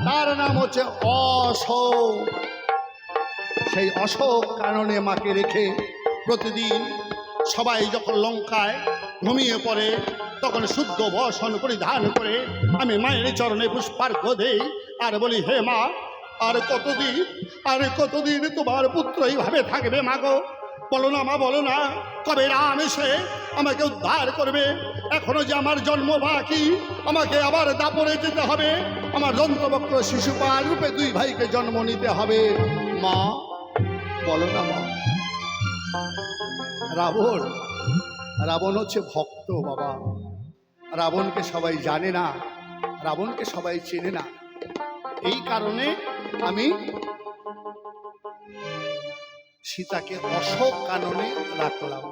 তার নাম হচ্ছে অশোক। সেই অশোক কাননে মাকে রেখে প্রতিদিন সবাই যখন লঙ্কায় ঘুমিয়ে পড়ে তখন শুদ্ধ বসন পরিধান করে আমি মায়ের চরণে পুষ্পার্ঘ দেই আর বলি, হে মা, আর কতদিন তোমার পুত্র এইভাবে থাকবে মাগো? বলো না মা, বলো না, কবে রাম এসে আমাকে উদ্ধার করবে? এখনো যে আমার জন্ম বাকি, আমাকে আবার দাপরে যেতে হবে, আমার যন্ত্রবক্র শিশুপাল রূপে দুই ভাইকে জন্ম নিতে হবে। মা, বলো না মা। রাবণ হচ্ছে ভক্ত বাবা। রাবণকে সবাই জানে না, রাবণকে সবাই চেনে না। এই কারণে আমি সীতাকে অশোক কাননে রাখলাম।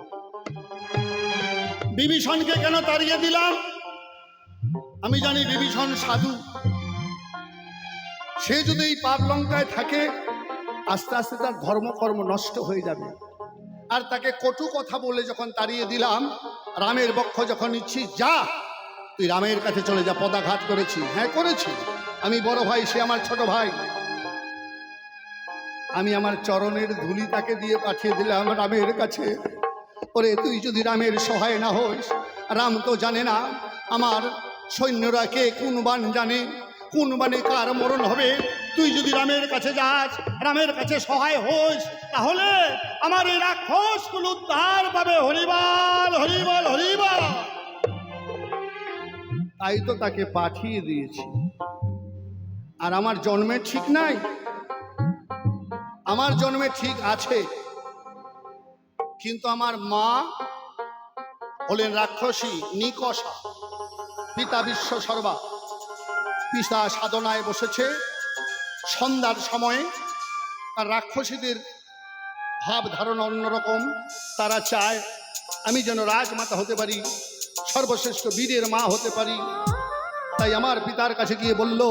বিভীষণকে কেন তাড়িয়ে দিলাম? আমি জানি বিভীষণ সাধু। সে যদি এই পাপ লঙ্কায় থাকে আস্তে আস্তে তার ধর্মকর্ম নষ্ট হয়ে যাবে। আর তাকে কটু কথা বলে যখন তাড়িয়ে দিলাম, রামের বক্ষ যখন নিচ্ছি, যা তুই রামের কাছে চলে যা। পদাঘাত করেছি, হ্যাঁ করেছি। আমি বড় ভাই, সে আমার ছোট ভাই। আমি আমার চরণের ধুলি তাকে দিয়ে পাঠিয়ে দিলাম রামের কাছে। ওরে, তুই যদি রামের সহায় না হোস, রাম তো জানে না আমার সৈন্যরা কে কোন বান জানে, কোন বানে কার মরণ হবে। তুই যদি রামের কাছে যাস, রামের কাছে সহায় হোস, তাহলে আমার এই রাক্ষসগুলো উদ্ধার পাবে। হরিবল হরিবল হরিবল। তাই তো তাকে পাঠিয়ে দিয়েছি। আর আমার জন্মের ঠিক নাই? আমার জন্মে ঠিক আছে, কিন্তু আমার মা হলেন রাক্ষসী নিকষা। পিতা বিশ্ব সর্বা, পিতা সাধনায় বসেছে। সন্ধ্যার সময়ে আর রাক্ষসীদের ভাব ধারণা অন্যরকম। তারা চায় আমি যেন রাজমাতা হতে পারি, সর্বশ্রেষ্ঠ বীরের মা হতে পারি। তাই আমার পিতার কাছে গিয়ে বলল,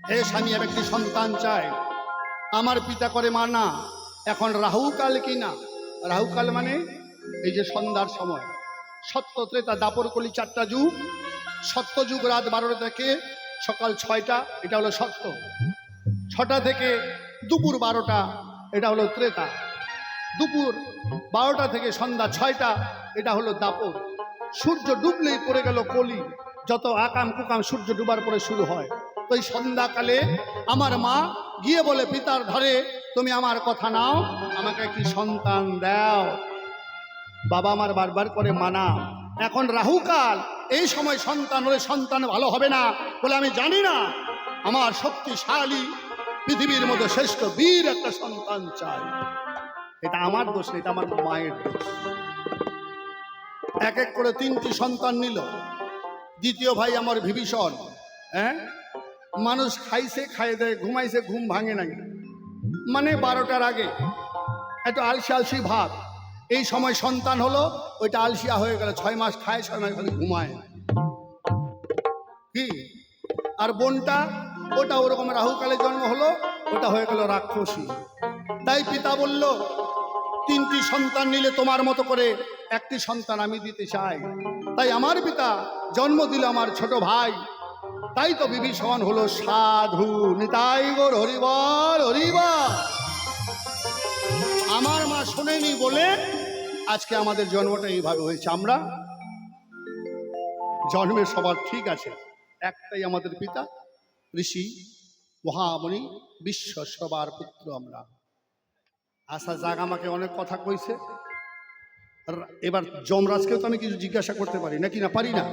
হে স্বামী, আমি একটি সন্তান চাই। আমার পিতা করে মানা। এখন রাহুকাল কি না? রাহুকাল মানে এই যে সন্ধ্যার সময়। সত্য, ত্রেতা, দাপর, কলি, 4টা যুগ। সত্য যুগ রাত 12টা থেকে সকাল 6টা, এটা হলো সত্য। 6টা থেকে দুপুর 12টা, এটা হলো ত্রেতা। দুপুর 12টা থেকে সন্ধ্যা 6টা, এটা হলো দাপর। সূর্য ডুবলেই পড়ে গেল কলি। যত আকাম কুকাম সূর্য ডুবার পরে শুরু হয়। তো এই সন্ধ্যাকালে আমার মা গিয়ে বলে পিতার ধরে, তুমি আমার কথা নাও, আমাকে একটি সন্তান দাও। বাবা আমার বারবার করে মানা। এখন রাহুকাল, এই সময় সন্তান হলে সন্তান ভালো হবে না বলে আমি জানি না। আমার শক্তিশালী পৃথিবীর মধ্যে শ্রেষ্ঠ বীর একটা সন্তান চাই। এটা আমার দোষ, এটা আমার মায়ের দোষ। এক এক করে 3টি সন্তান নিল। দ্বিতীয় ভাই আমার বিভীষণ, হ্যাঁ, মানুষ খাইছে, খাইয়ে দেয়, ঘুমাইছে, ঘুম ভাঙে নাই, মানে 12টার আগে এত আলসি আলসি ভাব। এই সময় সন্তান হলো, ওইটা আলসিয়া হয়ে গেল। 6 মাস খায়, 6 মাস খালি ঘুমায় কি। আর বোনটা, ওটা ওরকম রাহুকালে জন্ম হলো, ওটা হয়ে গেল রাক্ষসী। তাই পিতা বলল, 3টি সন্তান নিলে তোমার মতো করে একটি সন্তান আমি দিতে চাই। তাই আমার পিতা জন্ম দিল আমার ছোট ভাই। তাই তো বিভীষণ হলো সাধু। নিতাই গৌর হরিবল হরিবল। আমার মা শোনেনি বলে আজকে আমাদের জন্মটা এইভাবে হয়েছে। আমরা জন্মের সবার ঠিক আছে, একটাই আমাদের পিতা ঋষি মহামণি বিশ্ব সবার পুত্র আমরা। আশা যাক, আমাকে অনেক কথা কইছে। এবার যমরাজকেও তো আমি কিছু জিজ্ঞাসা করতে পারি নাকি? না পারি না?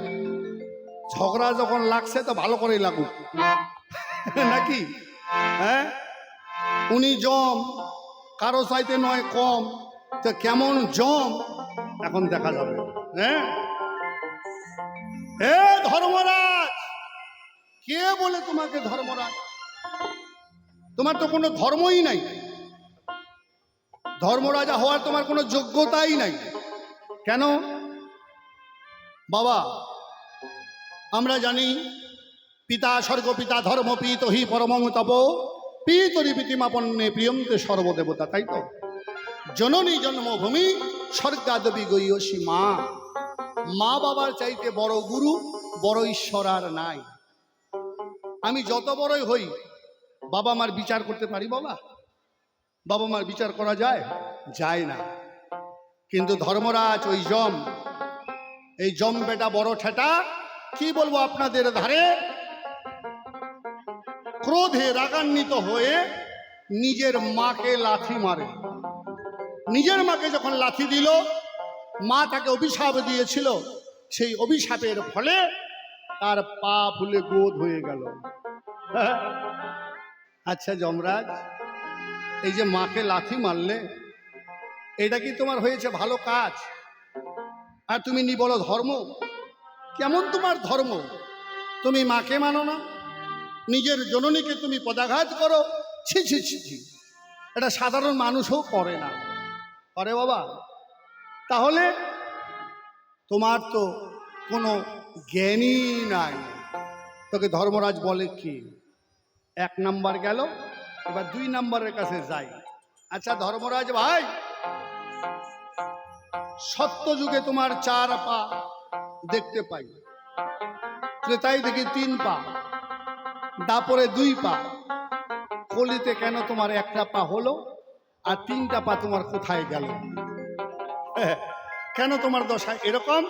ঝগড়া যখন লাগছে তো ভালো করেই লাগুক নাকি? হ্যাঁ, উনি জম, কারো চাইতে নয় কম। তো কেমন জম এখন দেখা যাবে। হ্যাঁ, হে ধর্মরাজ, কে বলে তোমাকে ধর্মরাজ? তোমার তো কোনো ধর্মই নাই। ধর্মরাজা হওয়ার তোমার কোনো যোগ্যতাই নাই। কেন বাবা? আমরা জানি পিতা স্বর্গপিতা ধর্ম পিত হি পরমং তপ পিতরি পিতিমাপন্নে প্রিয়ন্তে সর্বদেবতা। তাই তো জননী জন্মভূমি স্বর্গাদবি গৈয়সী মা। মা বাবার চাইতে বড় গুরু, বড় ঈশ্বর আর নাই। আমি যত বড়ই হই বাবা মার বিচার করতে পারি? বাবা বাবা মার বিচার করা যায়? যায় না। কিন্তু ধর্মরাজ ওই যম, এই যম বেটা বড় ঠেটা, কি বলবো আপনাদের, ধারে ক্রোধে রাগান্বিত হয়ে নিজের মাকে লাথি মারে। নিজের মাকে যখন লাথি দিল, মা তাকে অভিশাপ দিয়েছিল, সেই অভিশাপের ফলে তার পা ফুলে গোদ হয়ে গেল। আচ্ছা যমরাজ, এই যে মাকে লাথি মারলে, এটা কি তোমার হয়েছে ভালো কাজ? আর তুমি নি বলো ধর্ম? কেমন তোমার ধর্ম? তুমি মাকে মানো না, নিজের জননীকে তুমি পদাঘাত করো। ছি ছি ছি ছি, এটা সাধারণ মানুষও করে না। করে বাবা? তাহলে তোমার তো কোনো জ্ঞানই নাই। তোকে ধর্মরাজ বলে কি? 1 নাম্বার গেল, এবার 2 নাম্বারের কাছে যাই। আচ্ছা ধর্মরাজ ভাই, সত্য যুগে তোমার 4 পা দেখতে পাই, ত্রেতায় দেখি 3 পা, দাপরে 2 পা, কলিতে কেন তোমার 1টা পা হলো আর 3টা পা তোমার কোথায় গেল? কেন তোমার দশা এরকম?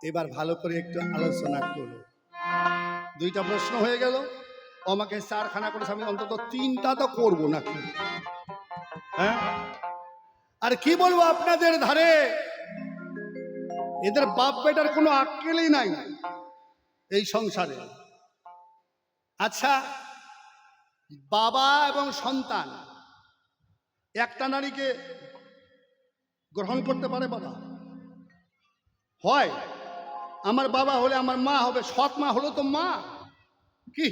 এবার ভালো করে একটু আলোচনা করো। 2টা প্রশ্ন হয়ে গেল, আমাকে 4খানা করে, আমি অন্তত 3টা তো করবো নাকি? হ্যাঁ, আর কি বলবো আপনাদের, ধারে এদের বাপ বেটার কোনো আক্কেলই নাই এই সংসারে। আচ্ছা, বাবা এবং সন্তান একটা নারীকে গ্রহণ করতে পারে? বাবা হয়, আমার বাবা হলে আমার মা হবে, সৎ মা হলো তো মা। কি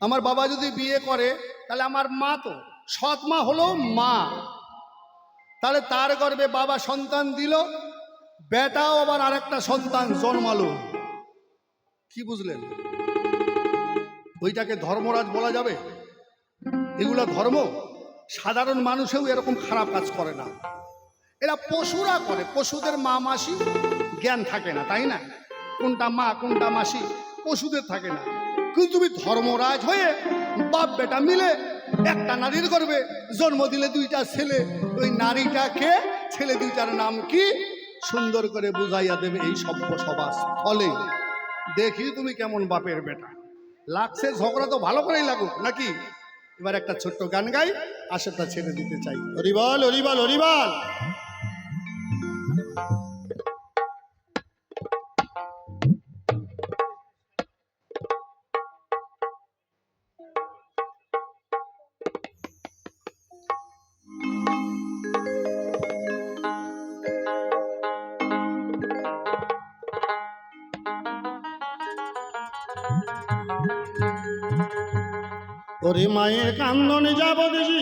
আমার বাবা যদি বিয়ে করে তাহলে আমার মা তো সৎ মা হলো মা। তাহলে তার গর্ভে বাবা সন্তান দিল, বেটাও আবার আরেকটা সন্তান জন্মালো। কি বুঝলেন? ওইটাকে ধর্মরাজ বলা যাবে? এগুলো ধর্ম? সাধারণ মানুষেও এরকম খারাপ কাজ করে না, এরা পশুরা করে। পশুদের মা মাসি জ্ঞান থাকে না, তাই না? কোনটা মা কোনটা মাসি পশুদের থাকে না। কিন্তু তুমি ধর্মরাজ হয়ে বাপ বেটা মিলে একটা নারীর গর্ভে জন্ম দিলে 2টা ছেলে। ওই নারীটাকে, ছেলে 2টার নাম কি সুন্দর করে বুঝাইয়া দেবে এই সভ্য সমাজ। ফলে দেখি তুমি কেমন বাপের বেটা। লাগছে ঝগড়া তো ভালো করেই লাগুক নাকি? এবার একটা ছোট্ট গান গাই, আশাটা ছেড়ে দিতে চাই। হরিবল হরিবল হরিবল। ওরে মায়ের কান্দনে যাব দিছি,